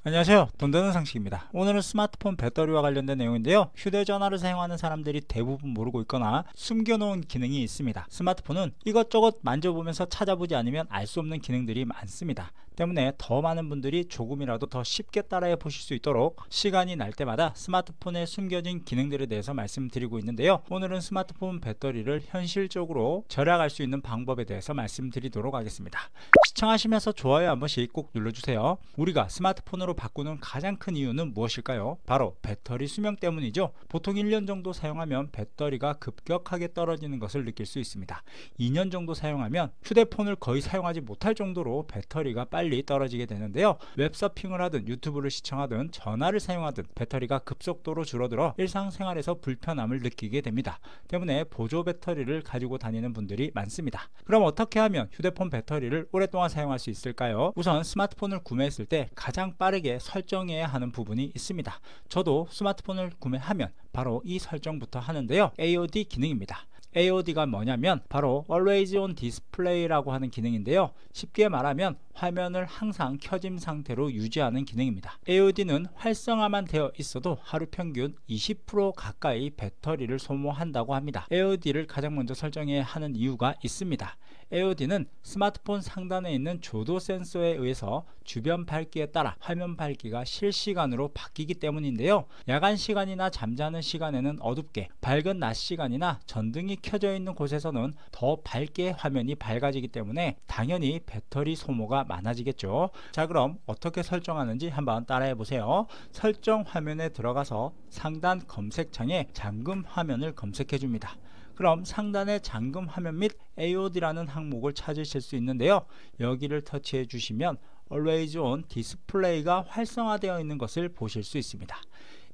안녕하세요. 돈 되는 상식입니다. 오늘은 스마트폰 배터리와 관련된 내용인데요. 휴대전화를 사용하는 사람들이 대부분 모르고 있거나 숨겨놓은 기능이 있습니다. 스마트폰은 이것저것 만져보면서 찾아보지 않으면 알 수 없는 기능들이 많습니다. 때문에 더 많은 분들이 조금이라도 더 쉽게 따라해 보실 수 있도록 시간이 날 때마다 스마트폰에 숨겨진 기능들에 대해서 말씀드리고 있는데요. 오늘은 스마트폰 배터리를 현실적으로 절약할 수 있는 방법에 대해서 말씀드리도록 하겠습니다. 시청하시면서 좋아요 한 번씩 꼭 눌러주세요. 우리가 스마트폰으로 바꾸는 가장 큰 이유는 무엇일까요? 바로 배터리 수명 때문이죠. 보통 1년 정도 사용하면 배터리가 급격하게 떨어지는 것을 느낄 수 있습니다. 2년 정도 사용하면 휴대폰을 거의 사용하지 못할 정도로 배터리가 빨리 떨어지게 되는데요. 웹서핑을 하든 유튜브를 시청하든 전화를 사용하든 배터리가 급속도로 줄어들어 일상생활에서 불편함을 느끼게 됩니다. 때문에 보조 배터리를 가지고 다니는 분들이 많습니다. 그럼 어떻게 하면 휴대폰 배터리를 오랫동안 사용할 수 있을까요? 우선 스마트폰을 구매했을 때 가장 빠르게 설정해야 하는 부분이 있습니다. 저도 스마트폰을 구매하면 바로 이 설정부터 하는데요. AOD 기능입니다. AOD가 뭐냐면 바로 Always On Display라고 하는 기능인데요. 쉽게 말하면 화면을 항상 켜짐 상태로 유지하는 기능입니다. AOD는 활성화만 되어 있어도 하루 평균 20% 가까이 배터리를 소모한다고 합니다. AOD를 가장 먼저 설정해야 하는 이유가 있습니다. AOD는 스마트폰 상단에 있는 조도 센서에 의해서 주변 밝기에 따라 화면 밝기가 실시간으로 바뀌기 때문인데요. 야간 시간이나 잠자는 시간에는 어둡게, 밝은 낮 시간이나 전등이 켜져 있는 곳에서는 더 밝게 화면이 밝아지기 때문에 당연히 배터리 소모가 많아지겠죠. 자, 그럼 어떻게 설정하는지 한번 따라해 보세요. 설정 화면에 들어가서 상단 검색창에 잠금 화면을 검색해 줍니다. 그럼 상단의 잠금 화면 및 AOD라는 항목을 찾으실 수 있는데요. 여기를 터치해 주시면 Always On 디스플레이가 활성화되어 있는 것을 보실 수 있습니다.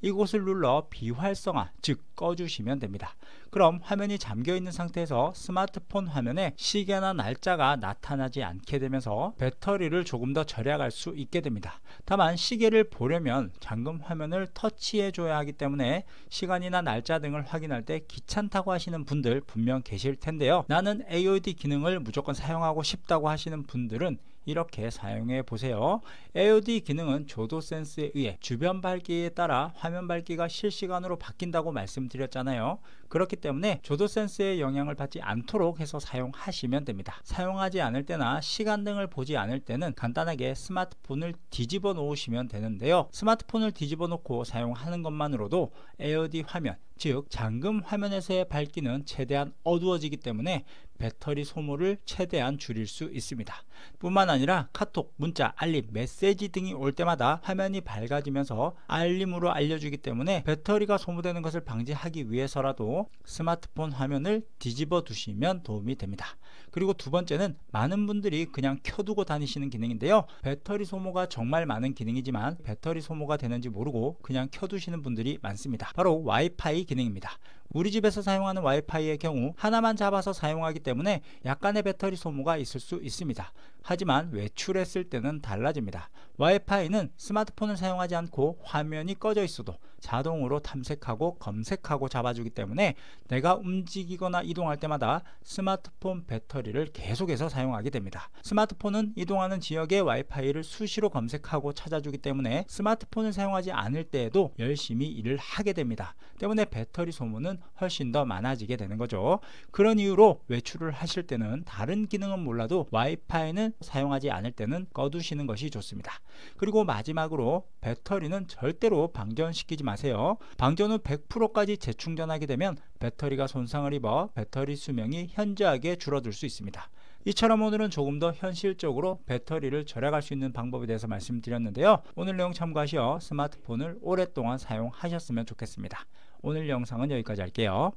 이곳을 눌러 비활성화, 즉 꺼주시면 됩니다. 그럼 화면이 잠겨 있는 상태에서 스마트폰 화면에 시계나 날짜가 나타나지 않게 되면서 배터리를 조금 더 절약할 수 있게 됩니다. 다만 시계를 보려면 잠금 화면을 터치해 줘야 하기 때문에 시간이나 날짜 등을 확인할 때 귀찮다고 하시는 분들 분명 계실 텐데요. 나는 AOD 기능을 무조건 사용하고 싶다고 하시는 분들은 이렇게 사용해 보세요. AOD 기능은 조도 센스에 의해 주변 밝기에 따라 화면 밝기가 실시간으로 바뀐다고 말씀드렸잖아요. 그렇기 때문에 조도 센스의 영향을 받지 않도록 해서 사용하시면 됩니다. 사용하지 않을 때나 시간등을 보지 않을 때는 간단하게 스마트폰을 뒤집어 놓으시면 되는데요. 스마트폰을 뒤집어 놓고 사용하는 것만으로도 AOD 화면, 즉 잠금 화면에서의 밝기는 최대한 어두워지기 때문에 배터리 소모를 최대한 줄일 수 있습니다. 뿐만 아니라 카톡, 문자, 알림, 메시지 등이 올 때마다 화면이 밝아지면서 알림으로 알려주기 때문에 배터리가 소모되는 것을 방지하기 위해서라도 스마트폰 화면을 뒤집어 두시면 도움이 됩니다. 그리고 두 번째는 많은 분들이 그냥 켜두고 다니시는 기능인데요. 배터리 소모가 정말 많은 기능이지만 배터리 소모가 되는지 모르고 그냥 켜두시는 분들이 많습니다. 바로 와이파이 기능입니다. 우리 집에서 사용하는 와이파이의 경우 하나만 잡아서 사용하기 때문에 약간의 배터리 소모가 있을 수 있습니다. 하지만 외출했을 때는 달라집니다. 와이파이는 스마트폰을 사용하지 않고 화면이 꺼져 있어도 자동으로 탐색하고 검색하고 잡아주기 때문에 내가 움직이거나 이동할 때마다 스마트폰 배터리를 계속해서 사용하게 됩니다. 스마트폰은 이동하는 지역의 와이파이를 수시로 검색하고 찾아주기 때문에 스마트폰을 사용하지 않을 때에도 열심히 일을 하게 됩니다. 때문에 배터리 소모는 훨씬 더 많아지게 되는 거죠. 그런 이유로 외출을 하실 때는 다른 기능은 몰라도 와이파이는 사용하지 않을 때는 꺼두시는 것이 좋습니다. 그리고 마지막으로 배터리는 절대로 방전시키지 마세요. 방전 후 100%까지 재충전하게 되면 배터리가 손상을 입어 배터리 수명이 현저하게 줄어들 수 있습니다. 이처럼 오늘은 조금 더 현실적으로 배터리를 절약할 수 있는 방법에 대해서 말씀드렸는데요. 오늘 내용 참고하시어 스마트폰을 오랫동안 사용하셨으면 좋겠습니다. 오늘 영상은 여기까지 할게요.